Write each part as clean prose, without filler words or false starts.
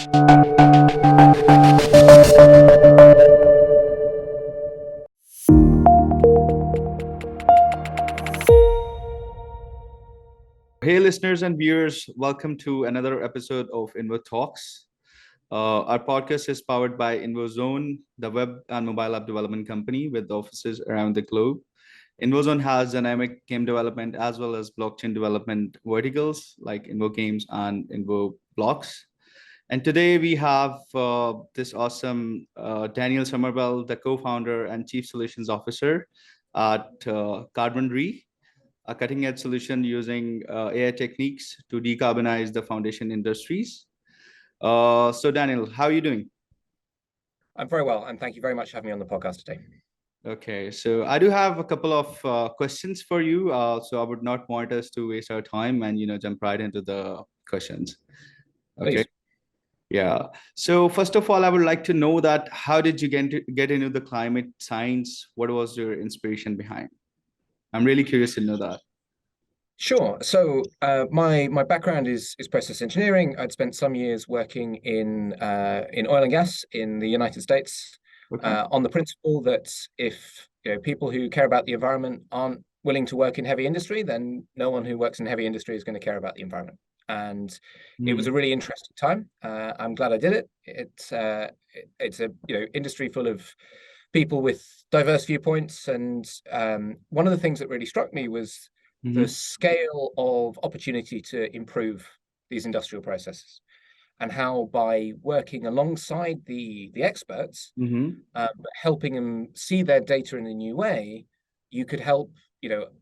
Hey, listeners and viewers, welcome to another episode of InvoTalks. Our podcast is powered by InvoZone, the web and mobile app development company with offices around the globe. InvoZone has dynamic game development as well as blockchain development verticals like InvoGames and InvoBlocks. And today we have this awesome Daniel Somerville, the co-founder and chief solutions officer at Carbon Re, a cutting-edge solution using AI techniques to decarbonize the foundation industries. So Daniel, how are you doing? I'm very well, and thank you very much for having me on the podcast today. Okay, so I do have a couple of questions for you. So I would not want us to waste our time and jump right into the questions. Okay. Please. Yeah. So first of all, I would like to know that how did you get into the climate science? What was your inspiration behind? I'm really curious to know that. Sure. So my background is process engineering. I'd spent some years working in oil and gas in the United States, on the principle that if people who care about the environment aren't willing to work in heavy industry, then no one who works in heavy industry is going to care about the environment. And it was a really interesting time. I'm glad I did it. It's a industry full of people with diverse viewpoints, and one of the things that really struck me was the scale of opportunity to improve these industrial processes, and how by working alongside the experts, helping them see their data in a new way, you could help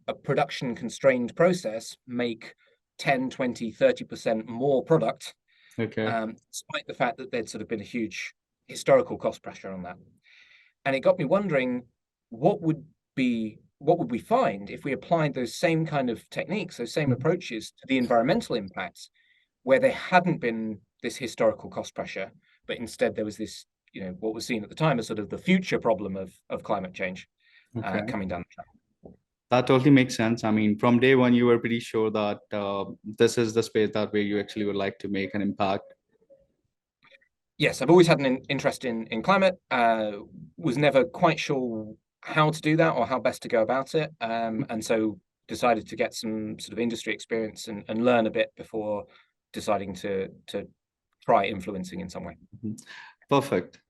a production constrained process make 10, 20, 30% more product, despite the fact that there'd sort of been a huge historical cost pressure on that. And it got me wondering, what would we find if we applied those same kind of techniques, those same approaches to the environmental impacts, where there hadn't been this historical cost pressure, but instead there was this, what was seen at the time as sort of the future problem of climate change coming down the track. That totally makes sense. I mean, from day one, you were pretty sure that this is the space that where you actually would like to make an impact. Yes, I've always had an interest in climate. Was never quite sure how to do that or how best to go about it, and so decided to get some sort of industry experience and learn a bit before deciding to try influencing in some way. Perfect.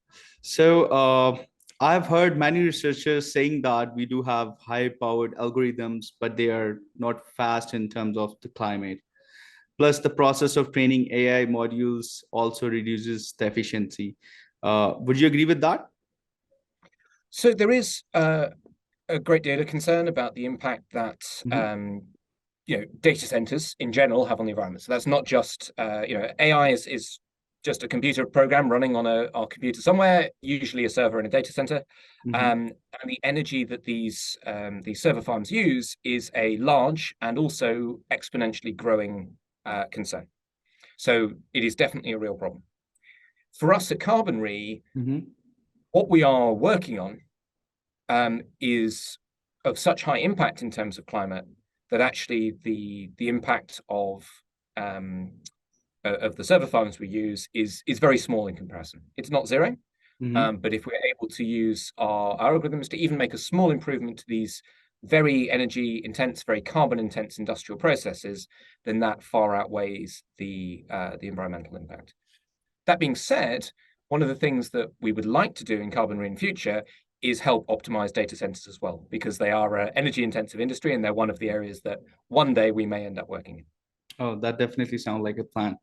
So I've heard many researchers saying that we do have high-powered algorithms, but they are not fast in terms of the climate. Plus, the process of training AI modules also reduces the efficiency. Would you agree with that? So there is a great deal of concern about the impact that data centers in general have on the environment. So that's not just AI is just a computer program running on our computer somewhere, usually a server in a data center, and the energy that these server farms use is a large and also exponentially growing concern. So it is definitely a real problem. For us at Carbon Re, what we are working on is of such high impact in terms of climate that actually the impact of the server farms we use is very small in comparison. It's not zero, but if we're able to use our algorithms to even make a small improvement to these very energy intense, very carbon intense industrial processes, then that far outweighs the environmental impact. That being said, one of the things that we would like to do in Carbon Re in future is help optimize data centers as well, because they are an energy intensive industry and they're one of the areas that one day we may end up working in. Oh, that definitely sounds like a plan.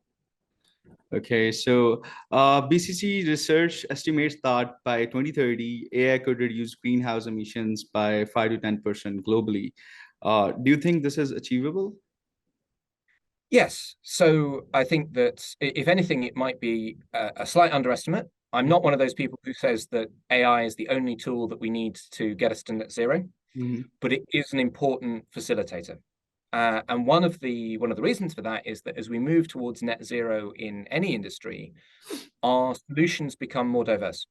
Okay, so BCC research estimates that by 2030, AI could reduce greenhouse emissions by 5 to 10% globally. Do you think this is achievable? Yes. So I think that if anything, it might be a slight underestimate. I'm not one of those people who says that AI is the only tool that we need to get us to net zero, but it is an important facilitator. And one of the reasons for that is that as we move towards net zero in any industry, our solutions become more diverse.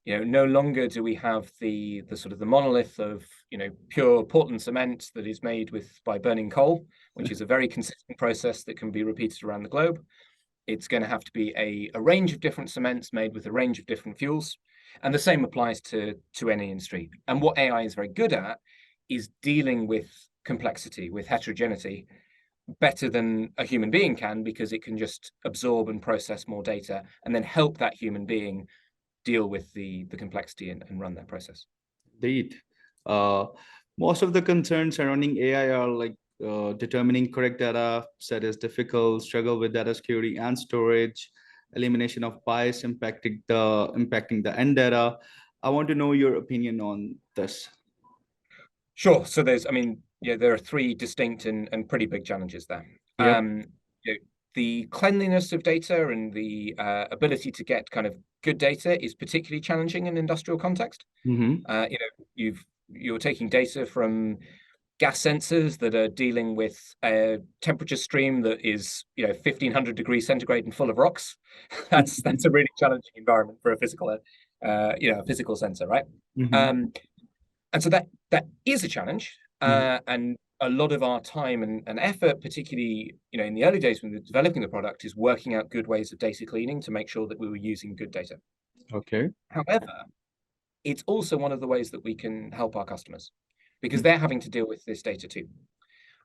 No longer do we have the sort of the monolith of pure Portland cement that is made by burning coal, which is a very consistent process that can be repeated around the globe. It's going to have to be a range of different cements made with a range of different fuels. And the same applies to any industry. And what AI is very good at is dealing with complexity, with heterogeneity, better than a human being can, because it can just absorb and process more data and then help that human being deal with the complexity and run that process. Indeed. Uh, Most of the concerns surrounding AI are like determining correct data set is difficult, struggle with data security and storage, elimination of bias impacting the end data. I want to know your opinion on this. Sure. So there are three distinct and pretty big challenges there. Yeah. The cleanliness of data and the ability to get kind of good data is particularly challenging in industrial context. Mm-hmm. You're taking data from gas sensors that are dealing with a temperature stream that is 1500 degrees centigrade and full of rocks. That's a really challenging environment for a physical sensor, right? Mm-hmm. And so that is a challenge, and a lot of our time and effort, particularly in the early days when we were developing the product, is working out good ways of data cleaning to make sure that we were using good data. Okay. However, it's also one of the ways that we can help our customers, because they're having to deal with this data too.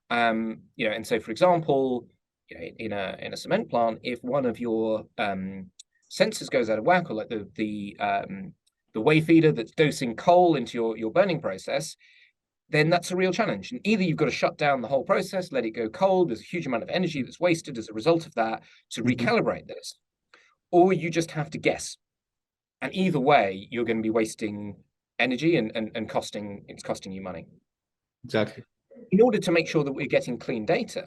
And so, for example, in a cement plant, if one of your sensors goes out of whack, or like the wayfeeder that's dosing coal into your burning process, then that's a real challenge. And either you've got to shut down the whole process, let it go cold, there's a huge amount of energy that's wasted as a result of that to recalibrate this, or you just have to guess. And either way, you're going to be wasting energy and costing you money. Exactly. In order to make sure that we're getting clean data,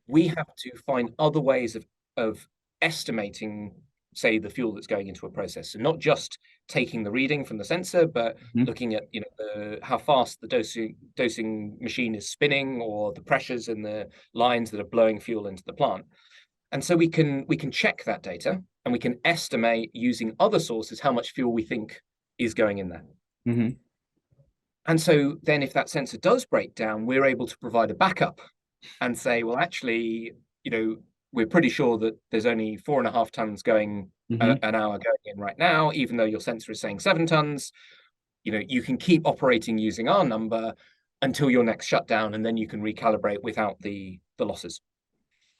we have to find other ways of estimating, say, the fuel that's going into a process. So not just taking the reading from the sensor, but looking at how fast the dosing machine is spinning, or the pressures in the lines that are blowing fuel into the plant. And so we can check that data, and we can estimate using other sources how much fuel we think is going in there. And so then if that sensor does break down, we're able to provide a backup and say, well, actually, we're pretty sure that there's only 4.5 tons going an hour going in right now, even though your sensor is saying 7 tons. You can keep operating using our number until your next shutdown, and then you can recalibrate without the losses.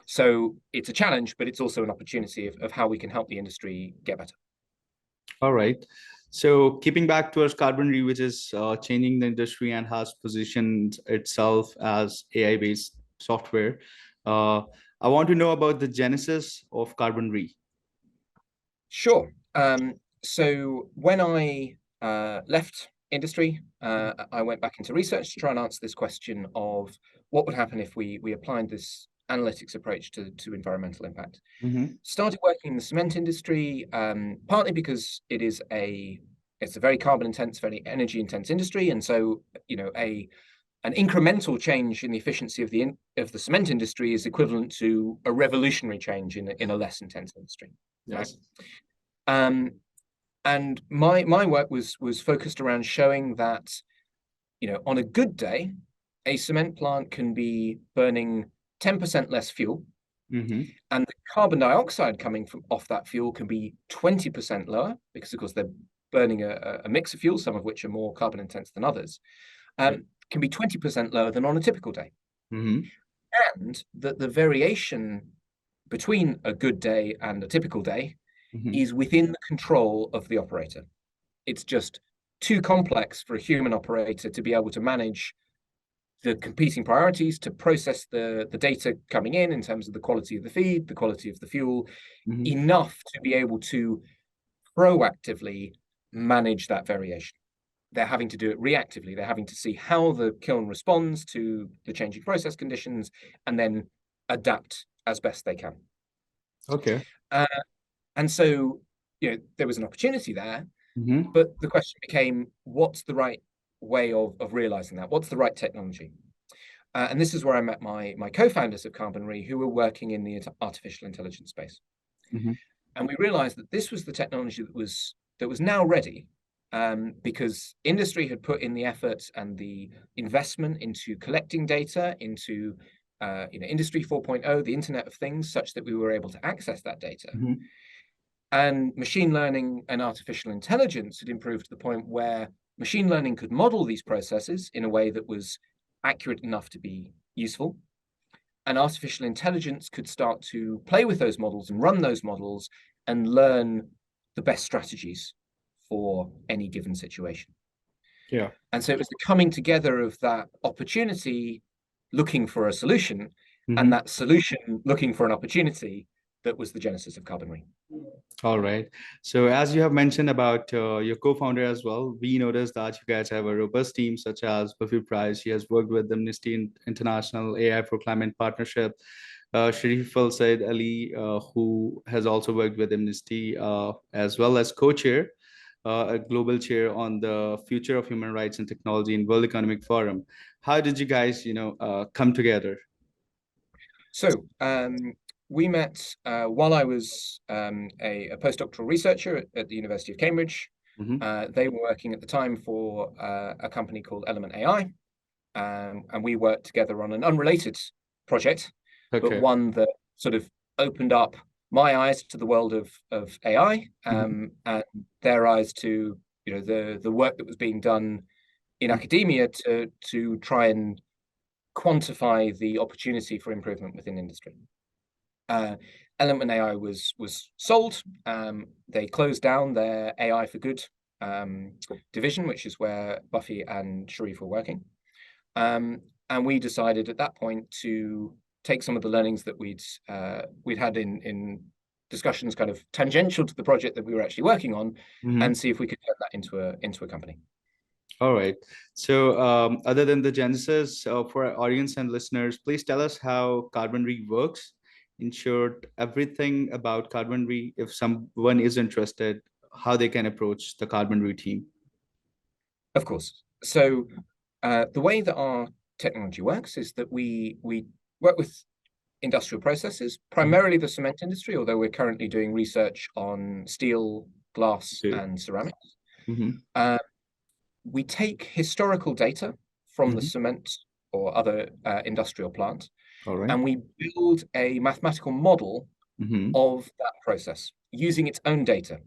So it's a challenge, but it's also an opportunity of how we can help the industry get better. All right. So keeping back towards Carbonary, which is changing the industry and has positioned itself as AI-based software, I want to know about the genesis of Carbonary. Sure. So when I left industry, I went back into research to try and answer this question of what would happen if we applied this analytics approach to environmental impact. Started working in the cement industry, partly because it's a very carbon intense, very energy intense industry, and so an incremental change in the efficiency of the cement industry is equivalent to a revolutionary change in a less intense industry. Yes. Right? And my work was focused around showing that on a good day, a cement plant can be burning 10% less fuel, and the carbon dioxide coming off that fuel can be 20% lower, because of course they're burning a mix of fuels, some of which are more carbon intense than others. Can be 20% lower than on a typical day. And that the variation between a good day and a typical day is within the control of the operator. It's just too complex for a human operator to be able to manage the competing priorities, to process the data coming in terms of the quality of the feed, the quality of the fuel, enough to be able to proactively manage that variation. They're having to do it reactively. They're having to see how the kiln responds to the changing process conditions and then adapt as best they can. Okay. And so, there was an opportunity there, but the question became, what's the right way of realizing that? What's the right technology? And this is where I met my co-founders of Carbonary, who were working in the artificial intelligence space. And we realized that this was the technology that was now ready, because industry had put in the effort and the investment into collecting data, into Industry 4.0, the Internet of Things, such that we were able to access that data. Mm-hmm. And machine learning and artificial intelligence had improved to the point where machine learning could model these processes in a way that was accurate enough to be useful. And artificial intelligence could start to play with those models and run those models and learn the best strategies for any given situation. Yeah. And so it was the coming together of that opportunity looking for a solution and that solution looking for an opportunity that was the genesis of Carbon Re. All right. So as you have mentioned about your co-founder as well, we noticed that you guys have a robust team such as Buffy Price. She has worked with Amnesty International AI for Climate Partnership. Sharif Al Said Ali, who has also worked with Amnesty, as well as co-chair, a global chair on the future of human rights and technology in World Economic Forum. How did you guys, come together? So we met while I was a postdoctoral researcher at the University of Cambridge. They were working at the time for a company called Element AI, and we worked together on an unrelated project, but one that sort of opened up my eyes to the world of AI, and their eyes to the work that was being done in academia to try and quantify the opportunity for improvement within industry. Element AI was sold. They closed down their AI for Good division, which is where Buffy and Sharif were working. And we decided at that point to take some of the learnings that we'd had in discussions kind of tangential to the project that we were actually working on, and see if we could turn that into a company. All right. So other than the genesis, for our audience and listeners, please tell us how Carbon Re works. In short, everything about Carbon Re, if someone is interested, how they can approach the Carbon Re team. Of course. So the way that our technology works is that we work with industrial processes, primarily the cement industry, although we're currently doing research on steel, glass, and ceramics. We take historical data from the cement or other industrial plant, and we build a mathematical model of that process using its own data.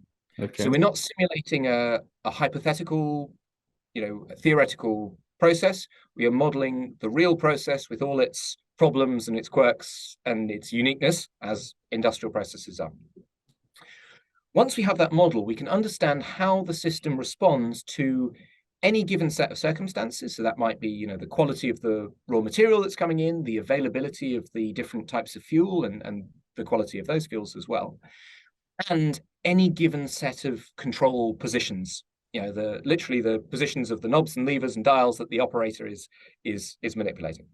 So we're not simulating a hypothetical, a theoretical process. We are modeling the real process with all its problems and its quirks and its uniqueness, as industrial processes are. Once we have that model, we can understand how the system responds to any given set of circumstances. So that might be, the quality of the raw material that's coming in, the availability of the different types of fuel and the quality of those fuels as well, and any given set of control positions. Literally the positions of the knobs and levers and dials that the operator is manipulating.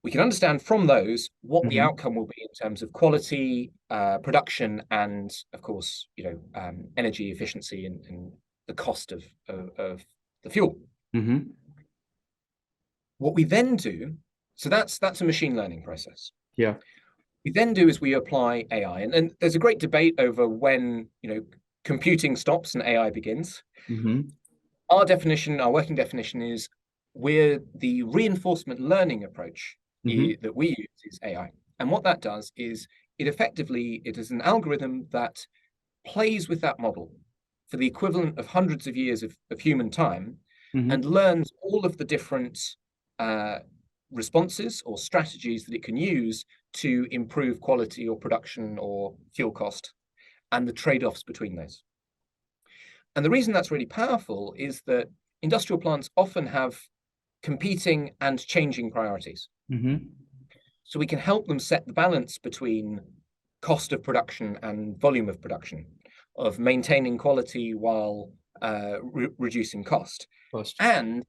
We can understand from those what the outcome will be in terms of quality, production, and of course, energy efficiency and the cost of the fuel. What we then do, so that's a machine learning process. Yeah. We then do is we apply AI, and there's a great debate over when computing stops and AI begins. Our working definition is the reinforcement learning approach that we use is AI. And what that does is it is an algorithm that plays with that model for the equivalent of hundreds of years of human time and learns all of the different responses or strategies that it can use to improve quality or production or fuel cost and the trade-offs between those. And the reason that's really powerful is that industrial plants often have competing and changing priorities. So we can help them set the balance between cost of production and volume of production, of maintaining quality while reducing cost. And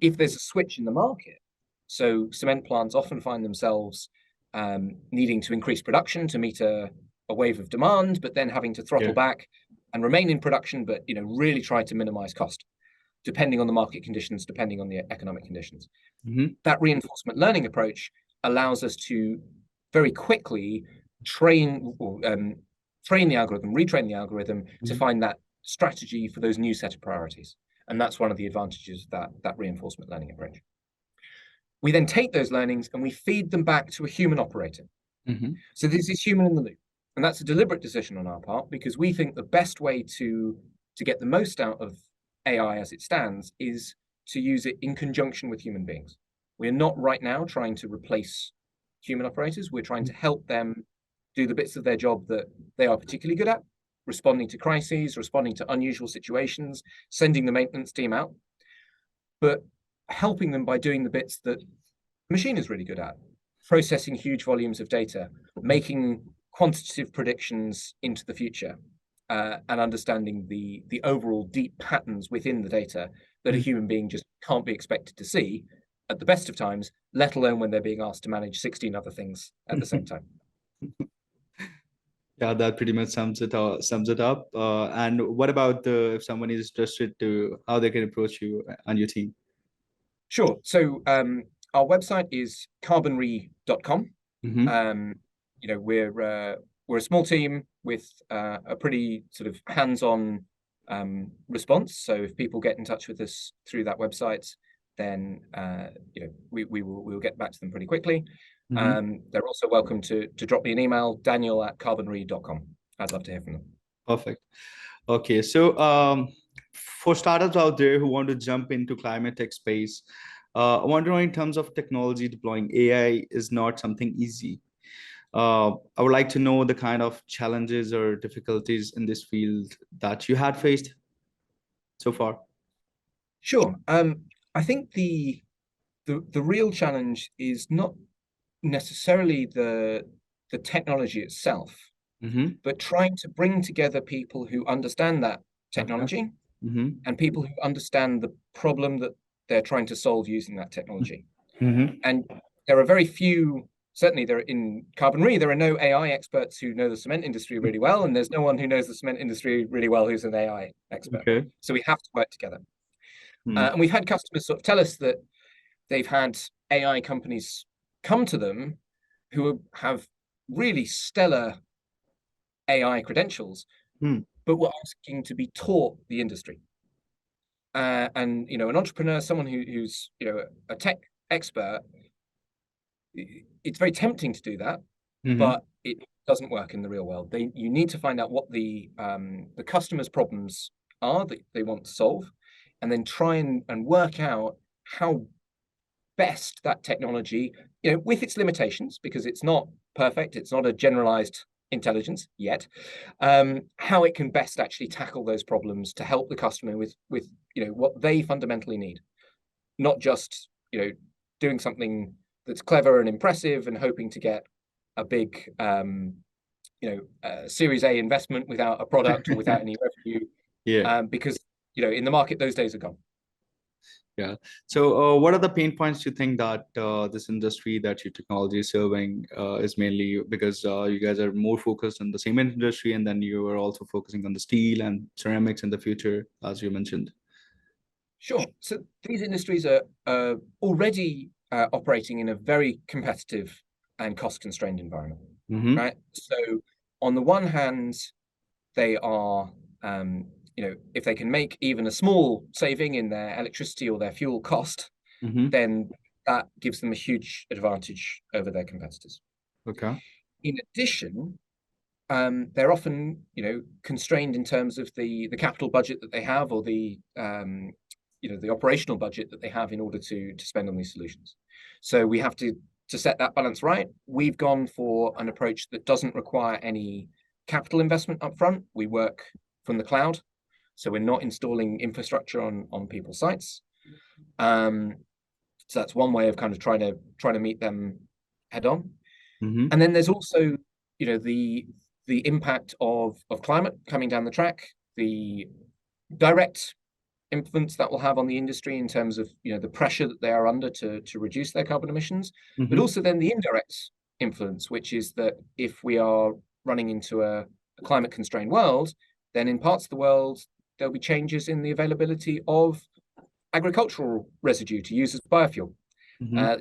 if there's a switch in the market, so cement plants often find themselves needing to increase production to meet a wave of demand, but then having to throttle back and remain in production, but really try to minimize cost, depending on the market conditions, depending on the economic conditions. That reinforcement learning approach allows us to very quickly train the algorithm, retrain the algorithm to find that strategy for those new set of priorities. And that's one of the advantages of that reinforcement learning approach. We then take those learnings and we feed them back to a human operator. So this is human in the loop. And that's a deliberate decision on our part, because we think the best way to get the most out of AI as it stands is to use it in conjunction with human beings. We're not right now trying to replace human operators. We're trying to help them do the bits of their job that they are particularly good at, responding to crises, responding to unusual situations, sending the maintenance team out, but helping them by doing the bits that the machine is really good at, processing huge volumes of data, making quantitative predictions into the future, and understanding the overall deep patterns within the data that a human being just can't be expected to see at the best of times, let alone when they're being asked to manage 16 other things at the same time. Yeah, that pretty much sums it up. And what about if someone is interested to how they can approach you and your team? Sure. So our website is carbonre.com. We're a small team with a pretty sort of hands-on response. So if people get in touch with us through that website, then we will get back to them pretty quickly. They're also welcome to drop me an email, daniel@carbonre.com. I'd love to hear from them. Perfect. Okay, so for startups out there who want to jump into climate tech space, I want to know, in terms of technology, deploying AI is not something easy. I would like to know the kind of challenges or difficulties in this field that you had faced so far. Sure. I think the real challenge is not necessarily the technology itself, but trying to bring together people who understand that technology and people who understand the problem that they're trying to solve using that technology. And there are very few, certainly there in Carbonre, there are no AI experts who know the cement industry really well, and there's no one who knows the cement industry really well who's an AI expert. Okay. So we have to work together. And we've had customers sort of tell us that they've had AI companies come to them who have really stellar AI credentials, but were asking to be taught the industry. And an entrepreneur, someone who's a tech expert, it's very tempting to do that, but it doesn't work in the real world. You need to find out what the customer's problems are that they want to solve, and then try and work out how best that technology, with its limitations, because it's not perfect, it's not a generalized intelligence yet, how it can best actually tackle those problems to help the customer with what they fundamentally need, not just doing something that's clever and impressive and hoping to get a big Series A investment without a product or without any revenue, because in the market those days are gone. Yeah. So what are the pain points you think that this industry that your technology is serving is mainly because you guys are more focused on the cement industry, and then you are also focusing on the steel and ceramics in the future, as you mentioned? Sure. So these industries are already operating in a very competitive and cost-constrained environment, right? So on the one hand, they are if they can make even a small saving in their electricity or their fuel cost, then that gives them a huge advantage over their competitors. Okay. In addition, they're often constrained in terms of the capital budget that they have, or the operational budget that they have in order to spend on these solutions. So we have to set that balance right. We've gone for an approach that doesn't require any capital investment upfront. We work from the cloud, so we're not installing infrastructure on people's sites. So that's one way of kind of trying to meet them head on. And then there's also the impact of climate coming down the track, the direct influence that will have on the industry in terms of the pressure that they are under to reduce their carbon emissions, but also then the indirect influence, which is that if we are running into a climate constrained world, then in parts of the world there'll be changes in the availability of agricultural residue to use as biofuel,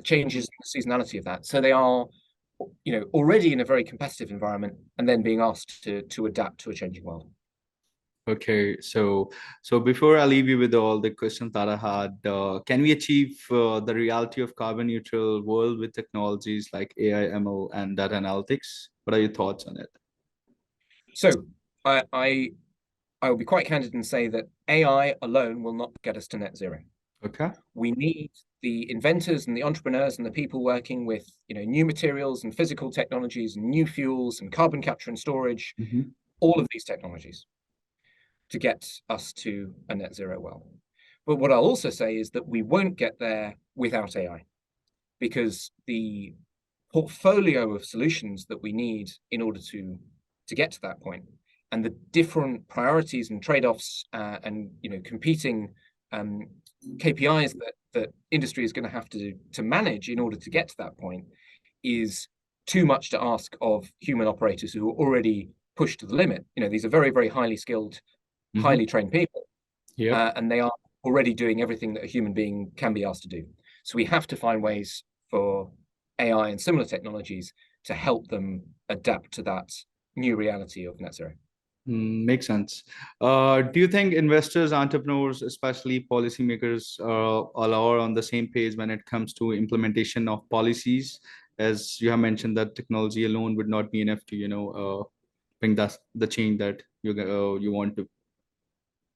changes in the seasonality of that. So they are already in a very competitive environment, and then being asked to adapt to a changing world. Okay, so before I leave you with all the questions that I had, can we achieve the reality of carbon neutral world with technologies like AI, ML, and data analytics? What are your thoughts on it? So I will be quite candid and say that AI alone will not get us to net zero. Okay. We need the inventors and the entrepreneurs and the people working with new materials and physical technologies and new fuels and carbon capture and storage, Mm-hmm. all of these technologies to get us to a net zero world. But what I'll also say is that we won't get there without AI, because the portfolio of solutions that we need in order to get to that point, and the different priorities and trade-offs and competing KPIs that industry is going to have to manage in order to get to that point, is too much to ask of human operators who are already pushed to the limit. These are very, very highly skilled, Mm-hmm. highly trained people, Yep. and they are already doing everything that a human being can be asked to do. So we have to find ways for AI and similar technologies to help them adapt to that new reality of net zero. Makes sense. Do you think investors, entrepreneurs, especially policymakers, all are on the same page when it comes to implementation of policies? As you have mentioned, that technology alone would not be enough to, bring the change that you want to.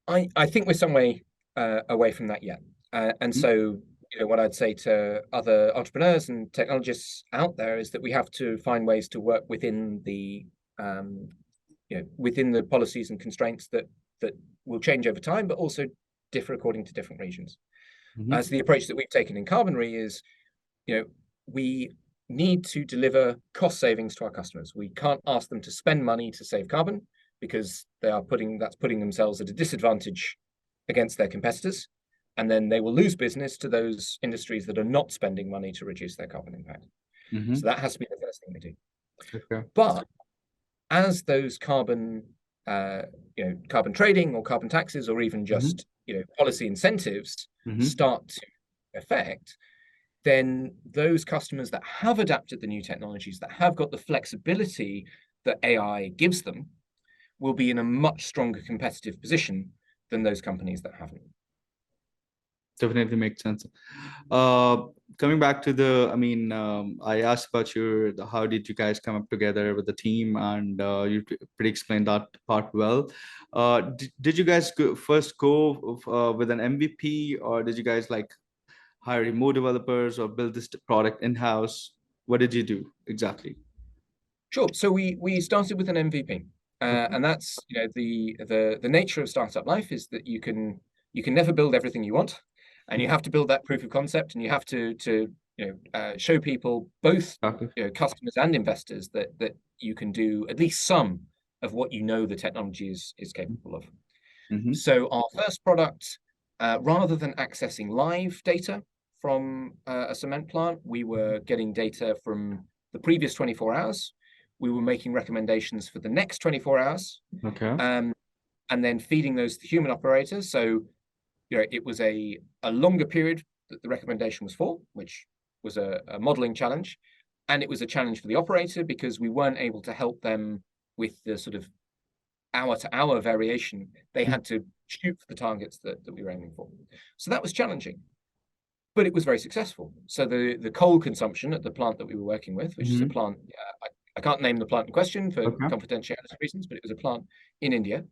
I think we're some way away from that yet. And so, what I'd say to other entrepreneurs and technologists out there is that we have to find ways to work within the policies and constraints that will change over time, but also differ according to different regions. Mm-hmm. As the approach that we've taken in Carbonary is, we need to deliver cost savings to our customers. We can't ask them to spend money to save carbon, because that's putting themselves at a disadvantage against their competitors, and then they will lose business to those industries that are not spending money to reduce their carbon impact. Mm-hmm. So that has to be the first thing we do. Okay. But as those carbon trading or carbon taxes, or even Mm-hmm. just policy incentives Mm-hmm. start to affect, then those customers that have adapted the new technologies, that have got the flexibility that AI gives them, will be in a much stronger competitive position than those companies that haven't. Definitely makes sense. Uh, Coming back to I asked about how did you guys come up together with the team, and you pretty explained that part well. Did you guys first go with an MVP, or did you guys like hire more developers or build this product in-house? What did you do exactly? Sure. So we started with an MVP, Okay. and that's the nature of startup life is that you can never build everything you want, and you have to build that proof of concept, and you have to show people, both Okay. customers and investors, that you can do at least some of what the technology is capable of. Mm-hmm. So our first product, rather than accessing live data from a cement plant, we were getting data from the previous 24 hours. We were making recommendations for the next 24 hours, Okay. and then feeding those to the human operators. So, it was a longer period that the recommendation was for, which was a modeling challenge. And it was a challenge for the operator, because we weren't able to help them with the sort of hour-to-hour variation. They had to shoot for the targets that we were aiming for. So that was challenging, but it was very successful. So the coal consumption at the plant that we were working with, which is a Mm-hmm. plant, I can't name the plant in question for Okay. confidentiality reasons, but it was a plant in India.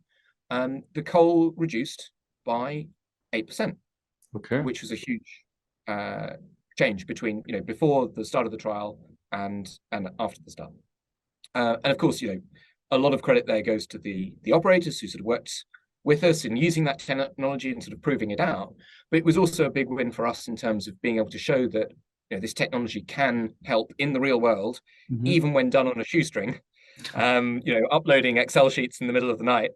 The coal reduced by 8%, Okay. which was a huge change between before the start of the trial and after the start. And of course, a lot of credit there goes to the operators who sort of worked with us in using that technology and sort of proving it out. But it was also a big win for us in terms of being able to show that this technology can help in the real world, Mm-hmm. even when done on a shoestring. Uploading Excel sheets in the middle of the night,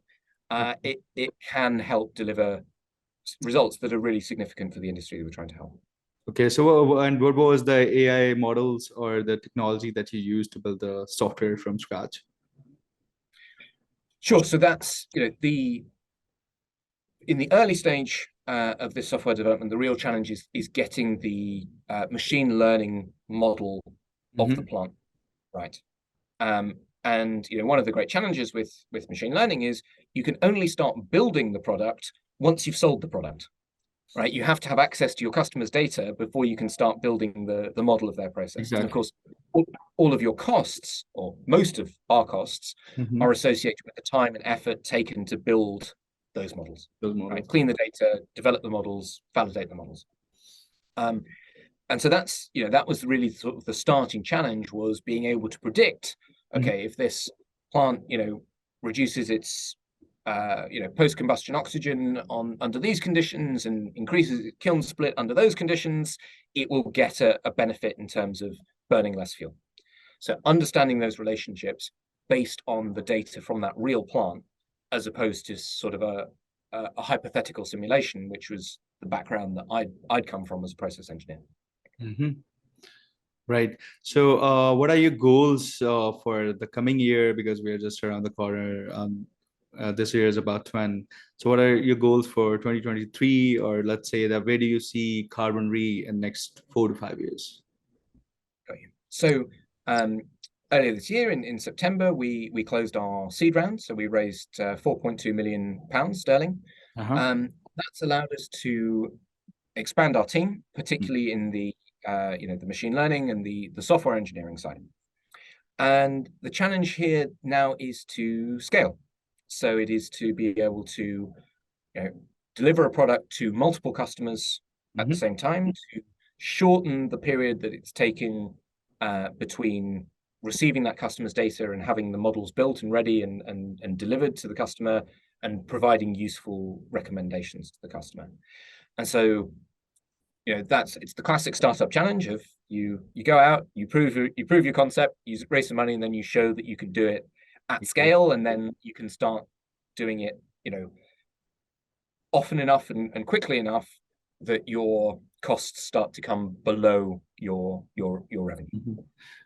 it can help deliver results that are really significant for the industry that we're trying to help. Okay, so and what was the AI models or the technology that you used to build the software from scratch? Sure. So that's in the early stage of this software development, the real challenge is getting the machine learning model of the Mm-hmm. plant right. And one of the great challenges with machine learning is you can only start building the product once you've sold the product, right? You have to have access to your customers' data before you can start building the model of their process. Exactly. And of course, all of your costs, or most of our costs, are associated with the time and effort taken to build those models. Right? Clean the data, develop the models, validate the models. And so that's, that was really sort of the starting challenge, was being able to predict, okay, if this plant, reduces its, post-combustion oxygen under these conditions and increases its kiln split under those conditions, it will get a benefit in terms of burning less fuel. So understanding those relationships based on the data from that real plant, as opposed to sort of a hypothetical simulation, which was the background that I'd come from as a process engineer. Right. So what are your goals for the coming year? Because we are just around the corner. This year is about to end. So what are your goals for 2023? Or let's say that where do you see Carbon Re in next 4 to 5 years? So earlier this year in September, we closed our seed round. So we raised 4.2 million pounds sterling. That's allowed us to expand our team, particularly in the the machine learning and the software engineering side. And the challenge here now is to scale. So it is to be able to deliver a product to multiple customers at the same time, to shorten the period that it's taking between receiving that customer's data and having the models built and ready and delivered to the customer, and providing useful recommendations to the customer. And so it's the classic startup challenge of you go out, you prove your concept, you raise some money, and then you show that you can do it at scale, and then you can start doing it often enough and quickly enough that your costs start to come below your revenue.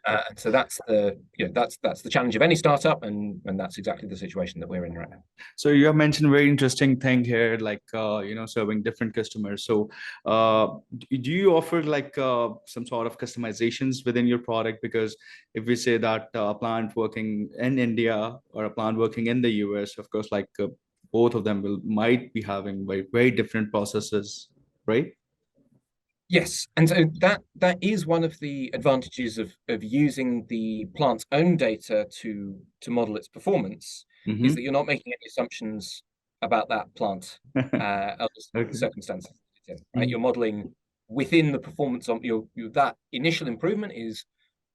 And so that's the challenge of any startup, and that's exactly the situation that we're in right now. So you have mentioned a very interesting thing here, like serving different customers. So do you offer like some sort of customizations within your product? Because if we say that a plant working in India or a plant working in the US, of course, like both of them might be having very different processes, right? Yes, and so that is one of the advantages of using the plant's own data to model its performance, is that you're not making any assumptions about that plant circumstances, right? You're modeling within the performance on that initial improvement is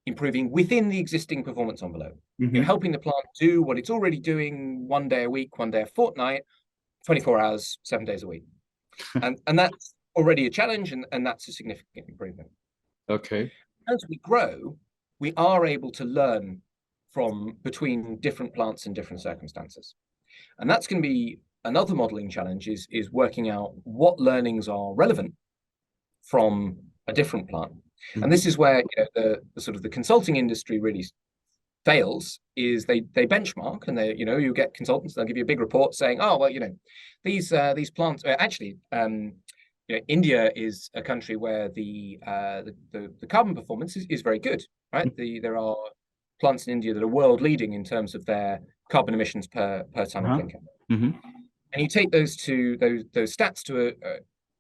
improving within the existing performance envelope. You're helping the plant do what it's already doing 1 day a week, 1 day a fortnight, 24 hours, 7 days a week, and that's already a challenge, and that's a significant improvement. Okay. As we grow, we are able to learn from between different plants in different circumstances. And that's going to be another modeling challenge, is working out what learnings are relevant from a different plant. And this is where the sort of the consulting industry really fails, is they benchmark, and you get consultants, they'll give you a big report saying, oh well, these plants actually India is a country where the carbon performance is very good, right? There are plants in India that are world leading in terms of their carbon emissions per ton of clinker. And you take those stats to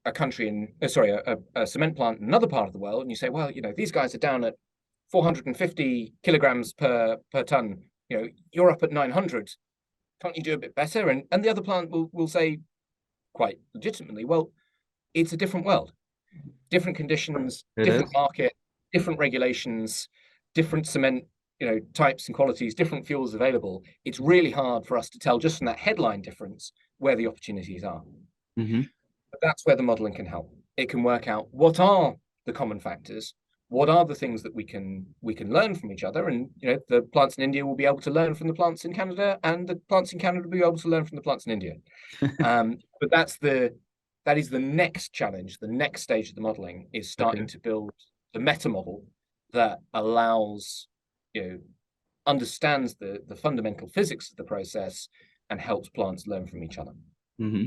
a country a cement plant in another part of the world, and you say, well, these guys are down at 450 kilograms per ton. You're up at 900. Can't you do a bit better? And the other plant will say, quite legitimately, well, it's a different world, different conditions, different market, different regulations, different cement, types and qualities, different fuels available. It's really hard for us to tell just from that headline difference where the opportunities are. But that's where the modeling can help. It can work out what are the common factors, what are the things that we can learn from each other, and the plants in India will be able to learn from the plants in Canada, and the plants in Canada will be able to learn from the plants in India. But that is the next challenge. The next stage of the modeling is starting to build the meta model that allows, understands the fundamental physics of the process and helps plants learn from each other. Mm-hmm.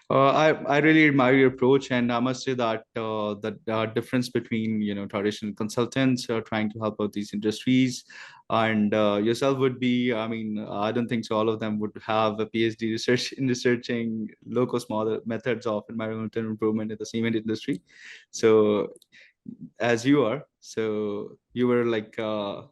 I really admire your approach, and I must say that the difference between traditional consultants trying to help out these industries and yourself would be, I mean, I don't think so. All of them would have a PhD research in researching low-cost model methods of environmental improvement in the cement industry. So as you are, so you were like I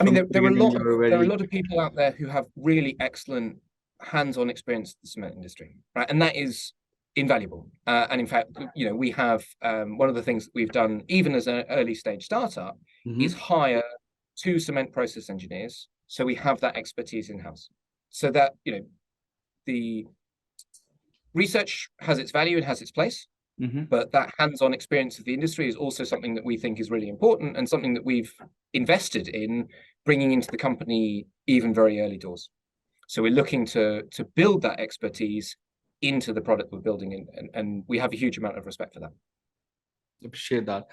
mean, from the there are a beginning, lot you of were there are a very. lot of people out there who have really excellent hands-on experience in the cement industry, right? And that is invaluable. And in fact, we have one of the things that we've done, even as an early stage startup, is Mhm. hire 2 cement process engineers, so we have that expertise in-house, so that the research has its value and has its place, Mhm. but that hands-on experience of the industry is also something that we think is really important and something that we've invested in bringing into the company even very early doors. So we're looking to build that expertise into the product we're building, and we have a huge amount of respect for that. Appreciate that.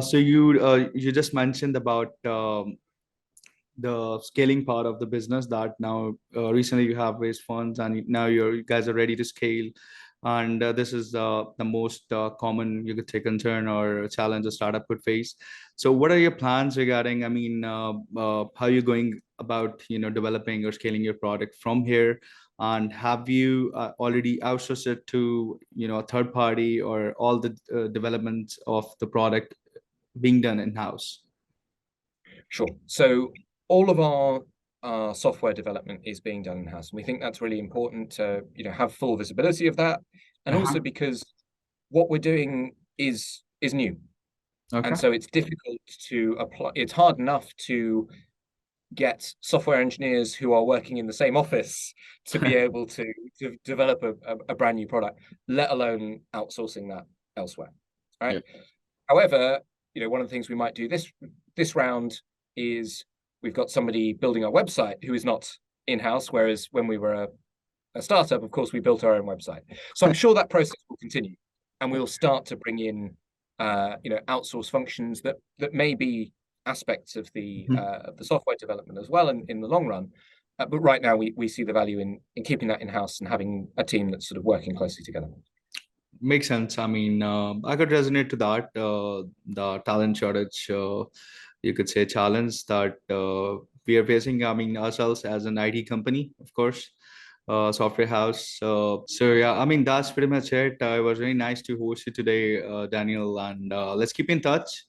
So you just mentioned about the scaling part of the business that now recently you have raised funds and now you guys are ready to scale. And this is the most common, you could say, concern or challenge a startup could face. So what are your plans regarding, I mean, how are you going about, developing or scaling your product from here? And have you already outsourced it to, a third party, or all the developments of the product being done in-house? Sure. So all of our software development is being done in-house, and we think that's really important to have full visibility of that, and also Uh-huh. because what we're doing is new, and Okay. so it's difficult to apply. It's hard enough to get software engineers who are working in the same office to be able to develop a brand new product, let alone outsourcing that elsewhere. Right. Yeah. However, one of the things we might do this round is we've got somebody building our website who is not in-house, whereas when we were a startup, of course, we built our own website. So I'm sure that process will continue, and we'll start to bring in outsource functions that may be aspects of the Mhm. software development as well in the long run. But right now, we see the value in keeping that in-house and having a team that's sort of working closely together. Makes sense. I mean, I could resonate to that. The talent shortage, you could say, challenge that we are facing. I mean, ourselves as an IT company, of course, software house. So yeah, I mean, that's pretty much it. It was really nice to host you today, Daniel, and let's keep in touch.